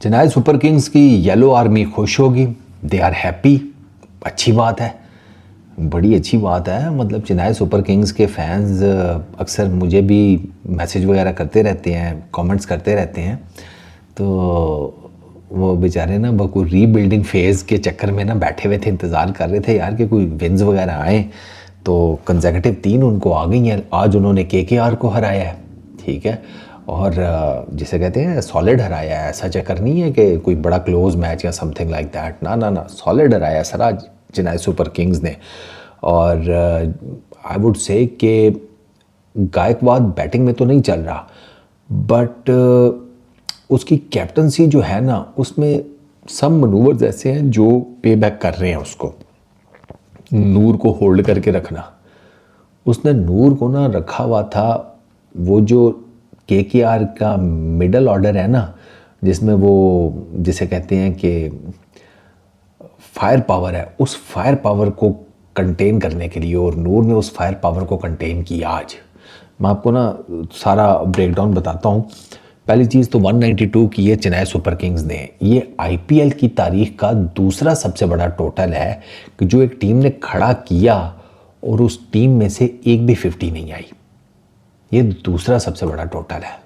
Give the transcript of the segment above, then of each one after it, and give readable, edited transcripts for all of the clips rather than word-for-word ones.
Chennai Super Kings की yellow army खुश होगी, दे आर हैप्पी। अच्छी बात है, बड़ी अच्छी बात है। मतलब चेन्नई सुपर किंग्स के फैंस अक्सर मुझे भी मैसेज वगैरह करते रहते हैं, कमेंट्स करते रहते हैं। तो वो बेचारे ना बको रीबिल्डिंग फेज़ के चक्कर में ना बैठे हुए थे, इंतज़ार कर रहे थे यार कि कोई विन्स वगैरह आए। तो कंसेक्यूटिव 3 उनको आ गई हैं। आज उन्होंने केकेआर को हराया है, ठीक है, और जिसे कहते हैं सॉलिड हराया है। ऐसा चक्कर नहीं है कि कोई बड़ा क्लोज मैच या समथिंग लाइक दैट, ना ना ना, सॉलिड हराया है सर आज चेन्नई सुपर किंग्स ने। और आई वुड से कि गायकवाद बैटिंग में तो नहीं चल रहा, बट उसकी कैप्टनसी जो है ना, उसमें सब मनूवर्स ऐसे हैं जो पे बैक कर रहे हैं उसको। नूर को होल्ड करके रखना, उसने नूर को ना रखा हुआ था। वो जो केकेआर का मिडल ऑर्डर है ना, जिसमें वो जिसे कहते हैं कि फायर पावर है, उस फायर पावर को कंटेन करने के लिए, और नूर ने उस फायर पावर को कंटेन किया आज। मैं आपको ना सारा ब्रेकडाउन बताता हूँ। पहली चीज़ तो 192 की है चेन्नई सुपर किंग्स ने। ये आईपीएल की तारीख का दूसरा सबसे बड़ा टोटल है कि जो एक टीम ने खड़ा किया और उस टीम में से एक भी 50 नहीं आई। ये दूसरा सबसे बड़ा टोटल है।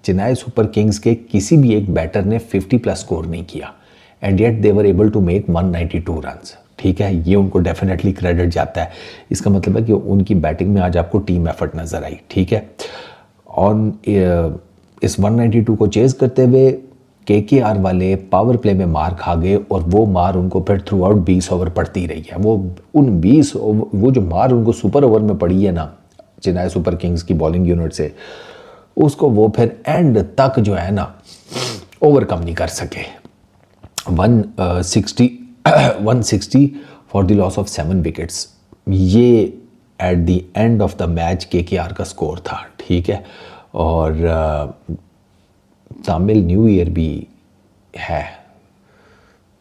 चेन्नई सुपर किंग्स के किसी भी एक बैटर ने 50 प्लस स्कोर नहीं किया, and yet they were able to make 192 runs. ठीक है, ये उनको डेफिनेटली क्रेडिट जाता है। इसका मतलब है कि उनकी बैटिंग में आज आपको टीम एफर्ट नजर आई। ठीक है, और इस 192 को चेज करते हुए केकेआर वाले पावर प्ले में मार खा गए, और वो मार उनको फिर थ्रू आउट 20 ओवर पड़ती रही है। वो जो मार उनको सुपर ओवर में पड़ी है ना चेन्नई सुपर किंग्स की बॉलिंग यूनिट से, उसको वो फिर एंड तक जो है ना ओवरकम नहीं कर सके। 160 for the loss of 7 wickets, ये at the end of the match KKR का स्कोर था। ठीक है, और तमिल न्यू ईयर भी है,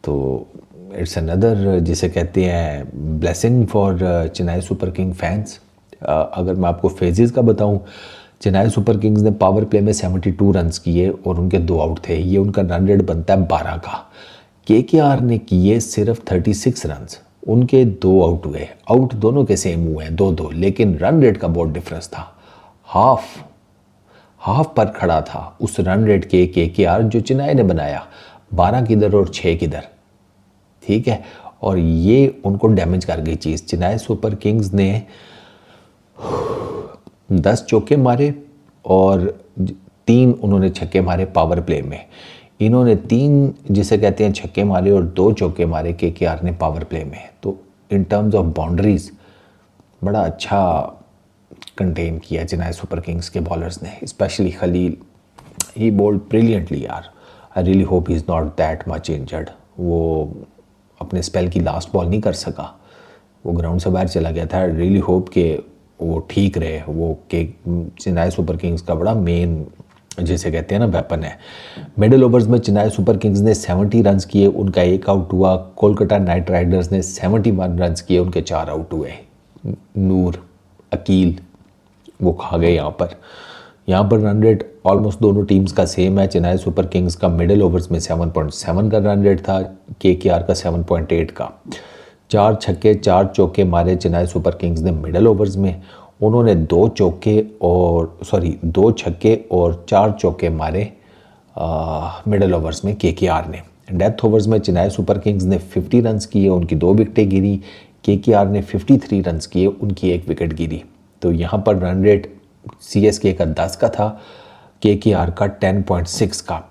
तो इट्स अनदर जिसे कहते हैं blessing for Chennai super king fans. अगर मैं आपको फेजेस का बताऊं, चेन्नई सुपर किंग्स ने पावर प्ले में 72 रन्स किए और उनके 2 आउट थे। ये उनका रन रेट बनता है 12 का। केकेआर ने किए सिर्फ 36 रन्स, उनके 2 आउट हुए। आउट दोनों के सेम हुए हैं, 2-2, लेकिन रन रेट का बहुत डिफरेंस था। हाफ पर खड़ा था उस रन रेट के केकेआर जो चेन्नई ने बनाया, 12 किधर और 6 किधर। ठीक है, और ये उनको डैमेज कर गई चीज़। चेन्नई सुपर किंग्स ने 10 चौके मारे और 3 उन्होंने छक्के मारे पावर प्ले में। इन्होंने 3 जिसे कहते हैं छक्के मारे और 2 चौके मारे केकेआर ने पावर प्ले में। तो इन टर्म्स ऑफ बाउंड्रीज बड़ा अच्छा कंटेन किया चेन्नई सुपर किंग्स के बॉलर्स ने, स्पेशली खलील। ही बॉल्ड ब्रिलियंटली यार। I really hope he is not that much injured. वो अपने स्पेल की लास्ट बॉल नहीं कर सका, वो ग्राउंड से बाहर चला गया था। रियली होप कि वो ठीक रहे। वो के चेन्नई सुपर किंग्स का बड़ा मेन जिसे कहते हैं ना वेपन है। मिडिल ओवर्स में चेन्नई सुपर किंग्स ने 70 रन्स किए, उनका 1 आउट हुआ। कोलकाता नाइट राइडर्स ने 71 रन्स किए, उनके 4 आउट हुए। नूर, अकील वो खा गए यहाँ पर रन रेट ऑलमोस्ट दोनों टीम्स का सेम है। चेन्नई सुपर किंग्स का मिडिल ओवर्स में 7.7 का रन रेट था, केकेआर का 7.8 का। 4 छक्के 4 चौके मारे चेन्नई सुपर किंग्स ने मिडिल ओवर्स में। उन्होंने 2 छक्के और 4 चौके मारे मिडिल ओवर्स में केकेआर ने। डेथ ओवर्स में चेन्नई सुपर किंग्स ने 50 रन्स किए, उनकी 2 विकेटें गिरी। केकेआर ने 53 रन्स किए, उनकी 1 विकेट गिरी। तो यहाँ पर रन रेट सीएसके का 10 का था, केकेआर का 10.6 का।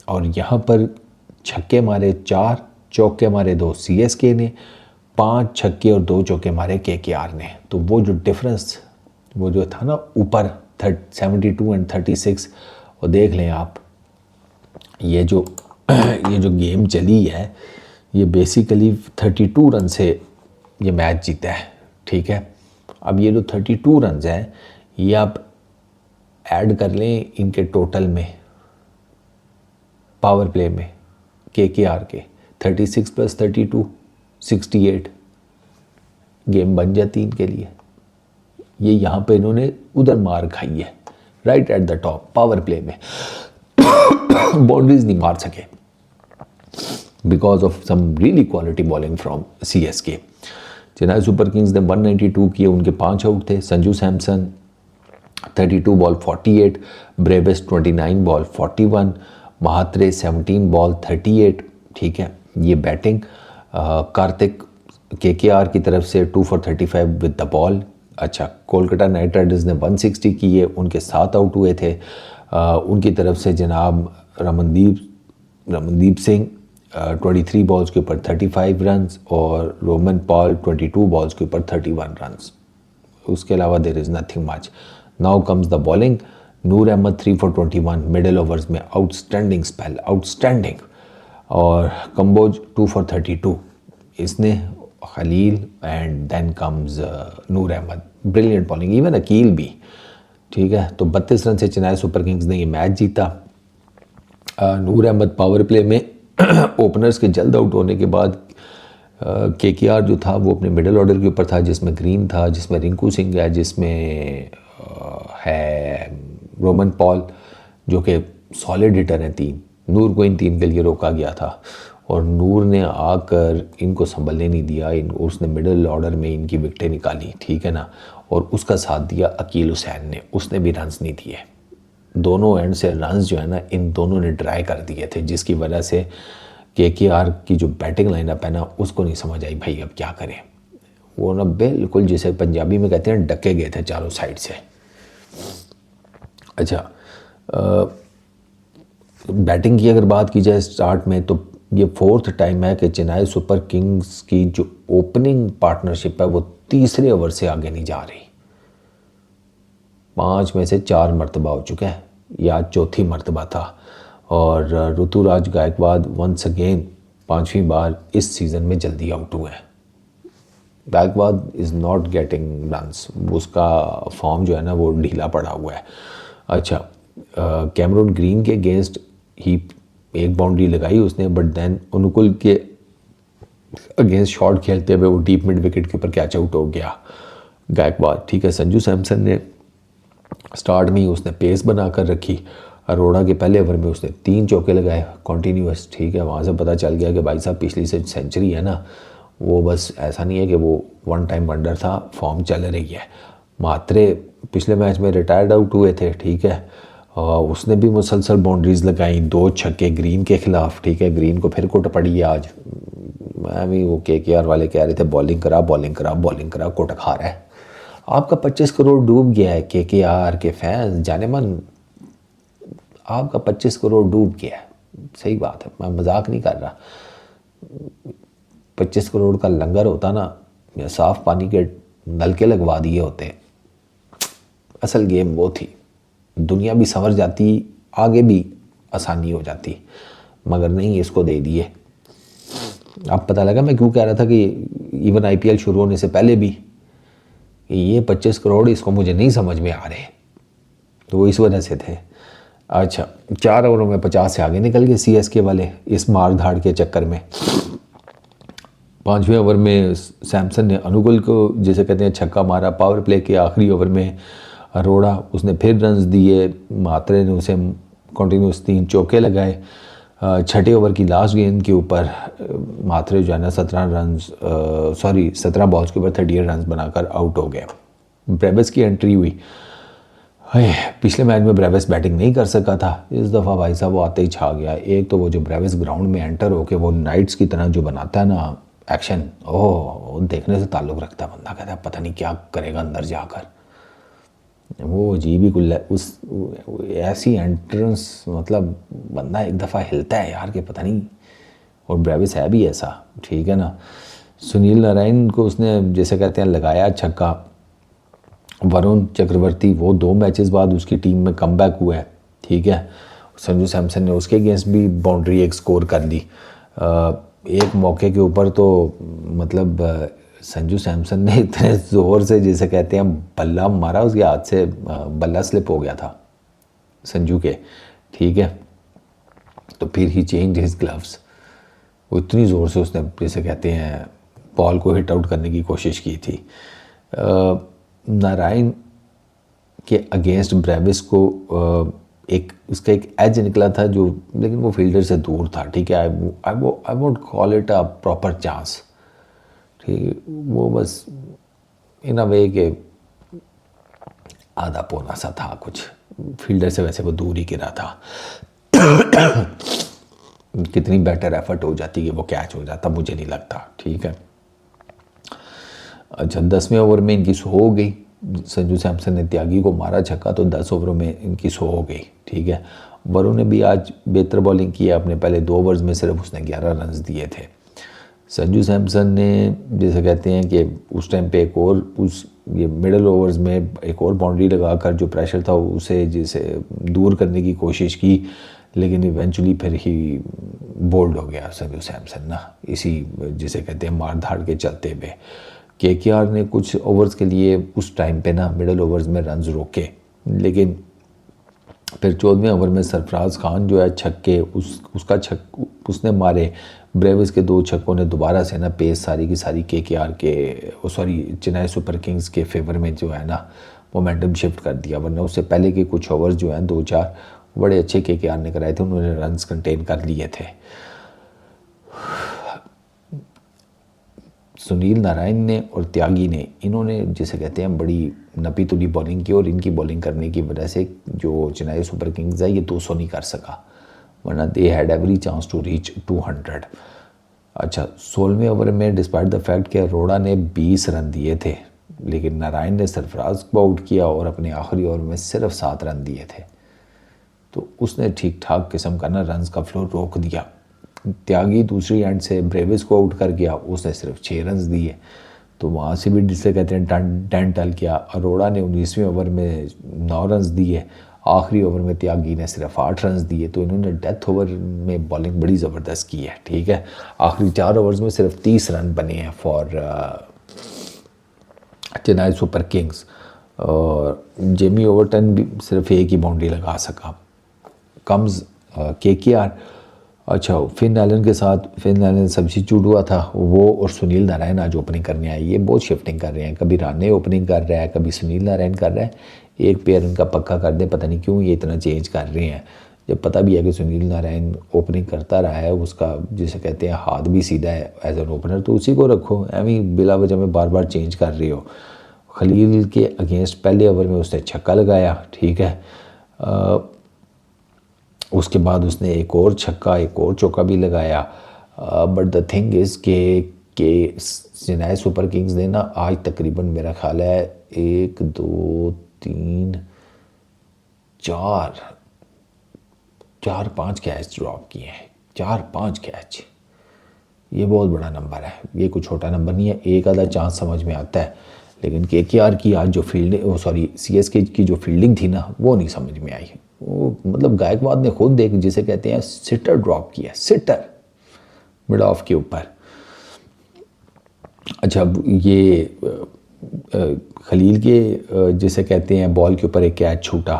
और यहाँ पर छक्के मारे 4, चौके मारे 2 सीएसके ने, 5 छक्के और 2 चौके मारे केकेआर ने। तो वो जो डिफरेंस वो जो था ना ऊपर 72 एंड 36, और देख लें आप, ये जो गेम चली है, ये बेसिकली 32 रन से ये मैच जीता है। ठीक है, अब ये जो 32 रन हैं, ये आप ऐड कर लें इनके टोटल में पावर प्ले में केकेआर के 36 + 32 68, गेम बन जाती इनके लिए। ये यहाँ पे इन्होंने उधर मार खाई है, right at the top power play में। बाउंड्रीज नहीं मार सके। Because of some really quality bowling from CSK। Chennai Super Kings ने 192 किए, उनके 5 आउट थे। Sanju Samson 32 ball 48, Brevis 29 ball 41, Mhatre 17 ball 38। ठीक है, ये बैटिंग। कार्तिक KKR की तरफ से 2 for 35 विद द बॉल। अच्छा, कोलकाता नाइट राइडर्स ने 160 किए, उनके 7 आउट हुए थे। उनकी तरफ से जनाब रमनदीप सिंह 23 बॉल्स के ऊपर 35 रन्स और रोमन पॉल 22 बॉल्स के ऊपर 31 रन्स। उसके अलावा there is nothing much. Now comes the bowling. Noor Ahmad 3 for 21 middle overs में आउटस्टैंडिंग स्पेल, आउटस्टैंडिंग। और कंबोज 2 for 32 इसने, Khaleel and then comes Noor Ahmad, brilliant bowling. Even Akeal भी। ठीक है, तो 32 रन से चेन्नई सुपर किंग्स ने ये मैच जीता। नूर अहमद पावर प्ले में ओपनर्स के जल्द आउट होने के बाद KKR जो था वो अपने मिडिल ऑर्डर के ऊपर था, जिसमें ग्रीन था, जिसमें रिंकू सिंह है, जिसमें है रोमन पॉल जो कि सॉलिड हिटर हैं 3। नूर को इन 3 के लिए रोका गया था और नूर ने आकर इनको संभलने नहीं दिया। उसने मिडिल ऑर्डर में इनकी विकेटें निकाली। ठीक है ना, और उसका साथ दिया अकील हुसैन ने, उसने भी रन्स नहीं दिए। दोनों एंड से रन्स जो है ना इन दोनों ने ट्राई कर दिए थे, जिसकी वजह से KKR की जो बैटिंग लाइनअप है ना उसको नहीं समझ आई भाई अब क्या करें। वो ना बिल्कुल जिसे पंजाबी में कहते हैं डके गए थे चारों साइड से। अच्छा, बैटिंग की अगर बात की जाए स्टार्ट में, तो ये 4th टाइम है कि चेन्नई सुपर किंग्स की जो ओपनिंग पार्टनरशिप है वो तीसरे ओवर से आगे नहीं जा रही। 5 में से 4 मरतबा हो चुका है, या चौथी मरतबा था। और ऋतुराज गायकवाड वंस अगेन 5वीं बार इस सीज़न में जल्दी आउट हुए हैं। Gaikwad is not getting runs, उसका फॉर्म जो है ना वो ढीला पड़ा हुआ है। अच्छा, कैमरून ग्रीन के अगेंस्ट ही एक बाउंड्री लगाई उसने, बट देन अनुकुल के अगेंस्ट शॉट खेलते हुए वो डीप मिड विकेट के ऊपर कैच आउट हो गया गायकवाड। ठीक है, संजू सैमसन ने स्टार्ट में ही उसने पेस बना कर रखी। अरोड़ा के पहले ओवर में उसने 3 चौके लगाए कॉन्टीन्यूस। ठीक है, वहाँ से पता चल गया कि भाई साहब पिछली से सेंचुरी है ना वो बस ऐसा नहीं है कि वो वन टाइम वंडर था, फॉर्म चल रही है। मात्रे पिछले मैच में रिटायर्ड आउट हुए थे। ठीक है, उसने भी मुसलसल बाउंड्रीज लगाई, 2 छक्के ग्रीन के खिलाफ। ठीक है, ग्रीन को फिर कुट पड़ी है आज। मैं भी वो KKR वाले कह रहे थे बॉलिंग करा बॉलिंग करा बॉलिंग करा, कुट खा रहा है। आपका 25 करोड़ डूब गया है KKR के फैंस, जाने मन आपका 25 करोड़ डूब गया है। सही बात है, मैं मजाक नहीं कर रहा। 25 करोड़ का लंगर होता ना, या साफ पानी के नलके लगवा दिए होते। असल गेम वो थी, दुनिया भी संवर जाती, आगे भी आसानी हो जाती, मगर नहीं, इसको दे दिए। अब पता लगा मैं क्यों कह रहा था कि इवन IPL शुरू होने से पहले भी कि ये 25 करोड़ इसको मुझे नहीं समझ में आ रहे, तो वो इस वजह से थे। अच्छा, 4 ओवरों में 50 से आगे निकल गए CSK वाले इस मार धाड़ के चक्कर में। 5वें ओवर में सैमसन ने अनुकुल को जैसे कहते हैं छक्का मारा। पावर प्ले के आखिरी ओवर में अरोड़ा उसने फिर रन्स दिए, मात्रे ने उसे कॉन्टीन्यूस 3 चौके लगाए। 6ठे ओवर की लास्ट गेंद के ऊपर मात्रे जो है ना 17 बॉल्स के ऊपर 38 रन बनाकर आउट हो गए। ब्रेविस की एंट्री हुई। पिछले मैच में ब्रेविस बैटिंग नहीं कर सका था, इस दफ़ा भाई साहब वो आते ही छा गया। एक तो वो जो ब्रेविस ग्राउंड में एंटर होके वो नाइट्स की तरह जो बनाता है ना एक्शन, ओह देखने से ताल्लुक़ रखता है। बंदा कहता है पता नहीं क्या करेगा अंदर जाकर। वो अजीब ही कुल उस ऐसी एंट्रेंस, मतलब बंदा एक दफ़ा हिलता है यार कि पता नहीं। और ब्रेविस है भी ऐसा। ठीक है ना, सुनील नारायण को उसने जैसे कहते हैं लगाया छक्का। वरुण चक्रवर्ती वो 2 मैचेस बाद उसकी टीम में कमबैक हुआ है। ठीक है, संजू सैमसन ने उसके अगेंस्ट भी बाउंड्री एक स्कोर कर ली। एक मौके के ऊपर तो मतलब संजू सैमसन ने इतने ज़ोर से जैसे कहते हैं बल्ला मारा, उसके हाथ से बल्ला स्लिप हो गया था संजू के। ठीक है, तो फिर ही चेंज हिज ग्लव्स। वो इतनी ज़ोर से उसने जैसे कहते हैं बॉल को हिट आउट करने की कोशिश की थी। नारायण के अगेंस्ट ब्रेविस को एक उसका एक एज निकला था जो, लेकिन वो फील्डर से दूर था, ठीक है। I won't call it a proper chance, ठीक है। वो बस इन अ वे के आधा पौना सा था कुछ, फील्डर से वैसे वो दूर ही गिरा था। कितनी बेटर एफर्ट हो जाती है वो कैच हो जाता, मुझे नहीं लगता, ठीक है। अच्छा, 10वें ओवर में इनकी 100 हो गई। संजू सैमसन ने त्यागी को मारा छक्का, तो 10 ओवरों में इनकी 100 हो गई, ठीक है। वरुण ने भी आज बेहतर बॉलिंग की है, अपने पहले 2 ओवर्स में सिर्फ उसने 11 रन दिए थे। संजू सैमसन ने जैसे कहते हैं कि उस टाइम पे एक और ये मिडल ओवर्स में एक और बाउंड्री लगाकर जो प्रेशर था उसे जैसे दूर करने की कोशिश की, लेकिन इवेंचुअली फिर ही बोल्ड हो गया संजू सैमसन ना, इसी जिसे कहते हैं मार धाड़ के चलते हुए। केकेआर ने कुछ ओवर्स के लिए उस टाइम पे ना मिडल ओवर्स में रन्स रोके, लेकिन फिर 14वें ओवर में सरफराज खान जो है छक्के उसका उसने मारे। ब्रेविस के 2 छक्कों ने दोबारा से ना पेस सारी की सारी केकेआर के चेन्नई सुपर किंग्स के फेवर में जो है ना मोमेंटम शिफ्ट कर दिया, वरना उससे पहले के कुछ ओवर्स जो हैं 2-4 बड़े अच्छे केकेआर ने कराए थे, उन्होंने रन्स कंटेन कर लिए थे। सुनील नारायण ने और त्यागी ने, इन्होंने जिसे कहते हैं बड़ी नपी तुली बॉलिंग की, और इनकी बॉलिंग करने की वजह से जो चेन्नई सुपर किंग्स है ये 200 नहीं कर सका, वरना they had every chance to reach 200। अच्छा, 16वें ओवर में डिस्पाइट द फैक्ट कि अरोड़ा ने 20 रन दिए थे, लेकिन नारायण ने सरफराज को आउट किया और अपने आखिरी ओवर में सिर्फ 7 रन दिए थे, तो उसने ठीक ठाक किस्म का ना रन्स का फ्लो रोक दिया। त्यागी दूसरी एंड से ब्रेविस को आउट कर गया, उसने सिर्फ 6 रन दिए, तो वहाँ से भी जिसे कहते हैं टन टल किया। अरोड़ा ने 19वें ओवर में 9 रन दिए, आखिरी ओवर में त्यागी ने सिर्फ 8 रन दिए, तो इन्होंने डेथ ओवर में बॉलिंग बड़ी ज़बरदस्त की है, ठीक है। आखिरी 4 ओवर्स में सिर्फ 30 रन बने हैं फॉर चेन्नई सुपर किंग्स, और जेमी ओवरटन भी सिर्फ एक ही बाउंड्री लगा सका। Comes KKR. अच्छा, फिन एलन के साथ, फिन एलन सब्स्टिट्यूट हुआ था, वो और सुनील नारायण आज ओपनिंग करने आए। ये बहुत शिफ्टिंग कर रहे हैं, कभी राणे ओपनिंग कर रहा है, कभी सुनील नारायण कर रहा है, एक पेयर उनका पक्का कर दे, पता नहीं क्यों ये इतना चेंज कर रहे हैं, जब पता भी है कि सुनील नारायण ओपनिंग करता रहा है, उसका जिसे कहते हैं हाथ भी सीधा है एज एन ओपनर, तो उसी को रखो, एवं बिला वजह में बार बार चेंज कर रहे हो। खलील के अगेंस्ट पहले ओवर में उसने छक्का लगाया, ठीक है। उसके बाद उसने एक और छक्का, एक और चौका भी लगाया, बट द थिंग इज़ के चेन्नई सुपर किंग्स ने ना आज तकरीबन मेरा ख्याल है 1 2 3 4 5 कैच ड्रॉप किए हैं, 4-5 कैच, ये बहुत बड़ा नंबर है, ये कोई छोटा नंबर नहीं है। एक आधा चांस समझ में आता है, लेकिन केकेआर की आज जो सीएसके की जो फील्डिंग थी ना वो नहीं समझ में आई। वो मतलब गायकवाड ने खुद देख जिसे कहते हैं सिटर ड्रॉप किया, सिटर मिड ऑफ के ऊपर। अच्छा, ये खलील के जिसे कहते हैं बॉल के ऊपर एक कैच छूटा,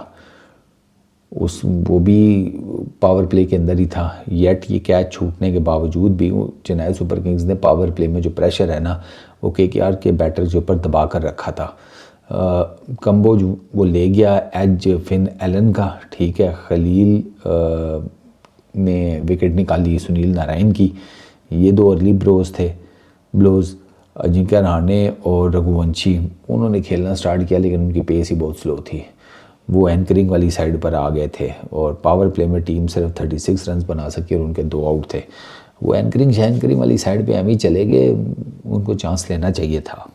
वो भी पावर प्ले के अंदर ही था, येट ये कैच छूटने के बावजूद भी चेन्नई सुपर किंग्स ने पावर प्ले में जो प्रेशर है ना वो केकेआर के बैटर के ऊपर दबा कर रखा था। कम्बो वो ले गया एज फिन एलन का, ठीक है। खलील ने विकेट निकाली सुनील नारायण की, ये 2 अर्ली ब्लोज अजिंक्य रहाणे और रघुवंशी उन्होंने खेलना स्टार्ट किया, लेकिन उनकी पेस ही बहुत स्लो थी, वो एंकरिंग वाली साइड पर आ गए थे, और पावर प्ले में टीम सिर्फ 36 रन बना सकी और उनके 2 आउट थे। वो एंकरिंग वाली साइड पे हम ही चले गए, उनको चांस लेना चाहिए था।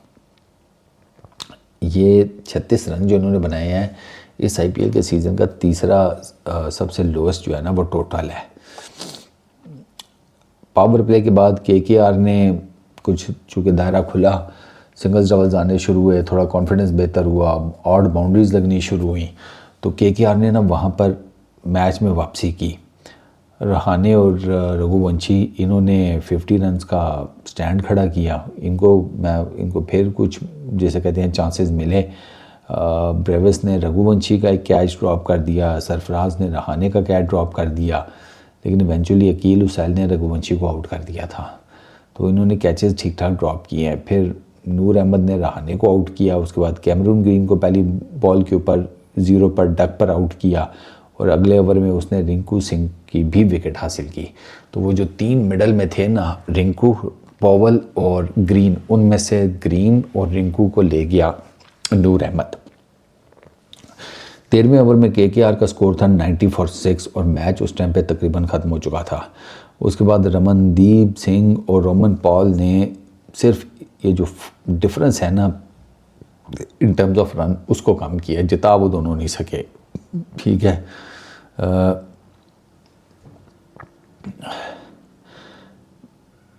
ये 36 रन जो इन्होंने बनाए हैं इस आईपीएल के सीज़न का तीसरा सबसे लोएस्ट जो है ना वो टोटल है। पावर प्ले के बाद केकेआर ने कुछ चूँकि दायरा खुला, सिंगल्स डबल्स आने शुरू हुए, थोड़ा कॉन्फिडेंस बेहतर हुआ, ऑड बाउंड्रीज लगनी शुरू हुई, तो केकेआर ने ना वहाँ पर मैच में वापसी की। रहाणे और रघुवंशी इन्होंने 50 रन्स का स्टैंड खड़ा किया, इनको फिर कुछ जैसे कहते हैं चांसेस मिले। ब्रेविस ने रघुवंशी का एक कैच ड्रॉप कर दिया, सरफराज ने रहाणे का कैच ड्रॉप कर दिया, लेकिन इवेंचुअली अकील हुसैन ने रघुवंशी को आउट कर दिया था, तो इन्होंने कैचेस ठीक ठाक ड्रॉप किए हैं। फिर नूर अहमद ने रहाणे को आउट किया, उसके बाद कैमरून ग्रीन को पहली बॉल के ऊपर 0 पर डक पर आउट किया, और अगले ओवर में उसने रिंकू सिंह की भी विकेट हासिल की। तो वो जो 3 मिडल में थे ना, रिंकू, पॉवल और ग्रीन, उनमें से ग्रीन और रिंकू को ले गया नूर अहमद। 13वें ओवर में केकेआर का स्कोर था 90 फॉर 6 और मैच उस टाइम पे तकरीबन ख़त्म हो चुका था। उसके बाद रमनदीप सिंह और रोमन पॉल ने सिर्फ ये जो डिफरेंस है ना इन टर्म्स ऑफ रन, उसको कम किया, जिता वो दोनों नहीं सके। ठीक है,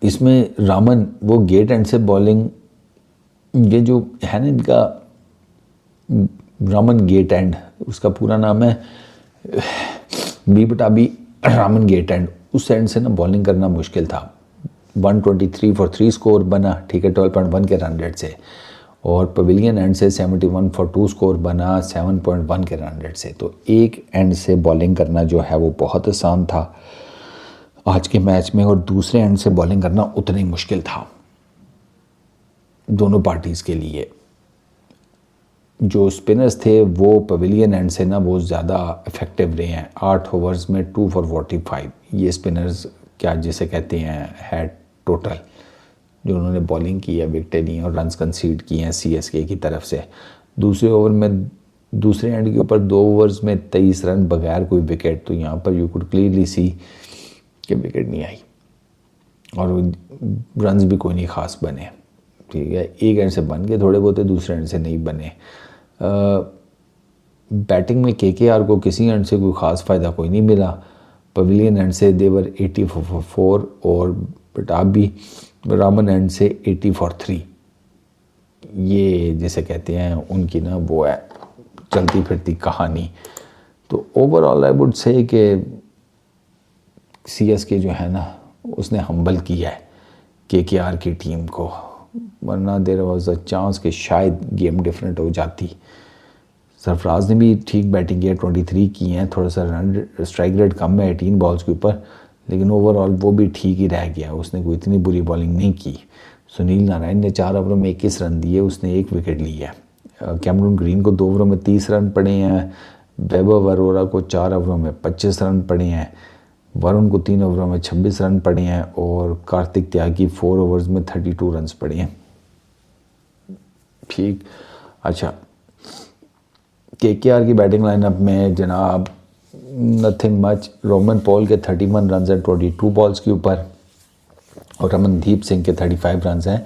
इसमें रामन वो गेट एंड से बॉलिंग, ये जो है ना इनका रामन गेट एंड, उसका पूरा नाम है बी रामन गेट एंड, उस एंड से ना बॉलिंग करना मुश्किल था। 123 फॉर 3 स्कोर बना, ठीक है, 12.1 के रन रेट से, और पवेलियन एंड से 71 फॉर 2 स्कोर बना 7.1 के रन रेट से। तो एक एंड से बॉलिंग करना जो है वो बहुत आसान था आज के मैच में, और दूसरे एंड से बॉलिंग करना उतना ही मुश्किल था दोनों पार्टीज़ के लिए। जो स्पिनर्स थे वो पवेलियन एंड से ना वो ज़्यादा इफ़ेक्टिव रहे हैं। 8 ओवर्स में 2 फॉर 45 ये स्पिनर्स क्या जिसे कहते हैं है टोटल जो उन्होंने बॉलिंग की है, विकेटें ली हैं और रन्स कंसीड किए हैं सीएसके की तरफ से। दूसरे ओवर में दूसरे एंड के ऊपर 2 ओवर्स में 23 रन बगैर कोई विकेट। तो यहाँ पर यू कुड क्लियरली सी कि विकेट नहीं आई और रन्स भी कोई नहीं ख़ास बने। ठीक है, एक एंड से बन गए थोड़े बहुत, दूसरे एंड से नहीं बने। बैटिंग में केकेआर को किसी एंड से कोई ख़ास फ़ायदा कोई नहीं मिला। पवेलियन एंड से देवर 80 फॉर 4 और पटाबी रामन एंड से 80 फॉर 3। ये जैसे कहते हैं उनकी ना वो है चलती फिरती कहानी। तो ओवरऑल आई वुड से कि सीएसके जो है ना उसने हम्बल किया है केकेआर की टीम को, वरना देयर वाज अ चांस कि शायद गेम डिफरेंट हो जाती। सरफराज ने भी ठीक बैटिंग किया, 23 की हैं, थोड़ा सा रन स्ट्राइक रेट कम है 18 बॉल्स के ऊपर, लेकिन ओवरऑल वो भी ठीक ही रह गया, उसने कोई इतनी बुरी बॉलिंग नहीं की। सुनील नारायण ने 4 ओवरों में 21 रन दिए, उसने 1 विकेट ली है। कैमरून ग्रीन को 2 ओवरों में 30 रन पड़े हैं। वैभव अरोरा को 4 ओवरों में 25 रन पड़े हैं। वरुण को 3 ओवरों में 26 रन पड़े हैं और कार्तिक त्यागी 4 ओवर्स में 32 रन पड़े हैं। ठीक, अच्छा, केकेआर की बैटिंग लाइनअप में जनाब नथिंग मच। रोमन पॉल के 31 रन हैं 22 बॉल्स के ऊपर और रमनदीप सिंह के 35 रन हैं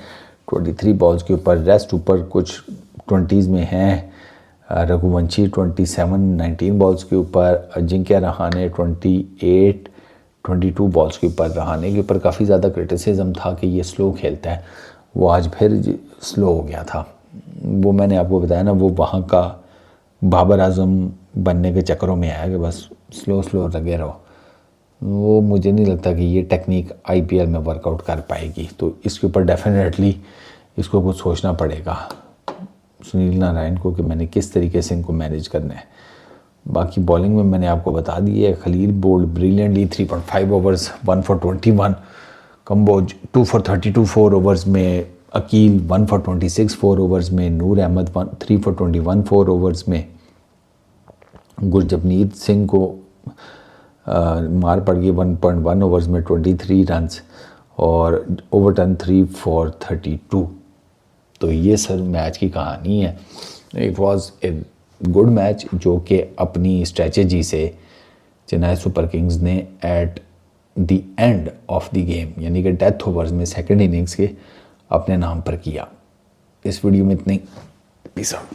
23 बॉल्स के ऊपर। रेस्ट ऊपर कुछ 20s में हैं। रघुवंशी 19 बॉल्स के ऊपर, अजिंक्य रहाणे 22 बॉल्स के ऊपर। रहाणे के ऊपर काफ़ी ज़्यादा क्रिटिसिज्म था कि ये स्लो खेलता है, वो आज फिर स्लो हो गया था। वो मैंने आपको बताया ना, वो वहाँ का बाबर आजम बनने के चक्करों में आया कि बस स्लो लगे रहो। वो मुझे नहीं लगता कि ये टेक्निक आईपीएल में वर्कआउट कर पाएगी। तो इसके ऊपर डेफिनेटली इसको कुछ सोचना पड़ेगा सुनील नारायण को कि मैंने किस तरीके से इनको मैनेज करना है। बाकी बॉलिंग में मैंने आपको बता दी है, Khaleel bowled brilliantly 3.5 overs 1 for 21, Kamboj 2 for 32 4 overs में, अकील 1 फॉर 26 4 ओवर्स में, नूर अहमद 3 फॉर 21 4 ओवर्स में, गुरजपनीत सिंह को मार पड़ गई 1.1 ओवर्स में 23 रन्स और ओवरटन 3 फॉर 32। तो ये सर मैच की कहानी है। It was a good match जो कि अपनी स्ट्रेटजी से चेन्नई सुपर किंग्स ने eight the end of the game यानी कि डेथ ओवर्स में सेकंड इनिंग्स के अपने नाम पर किया। इस वीडियो में इतनी, पीस आउट।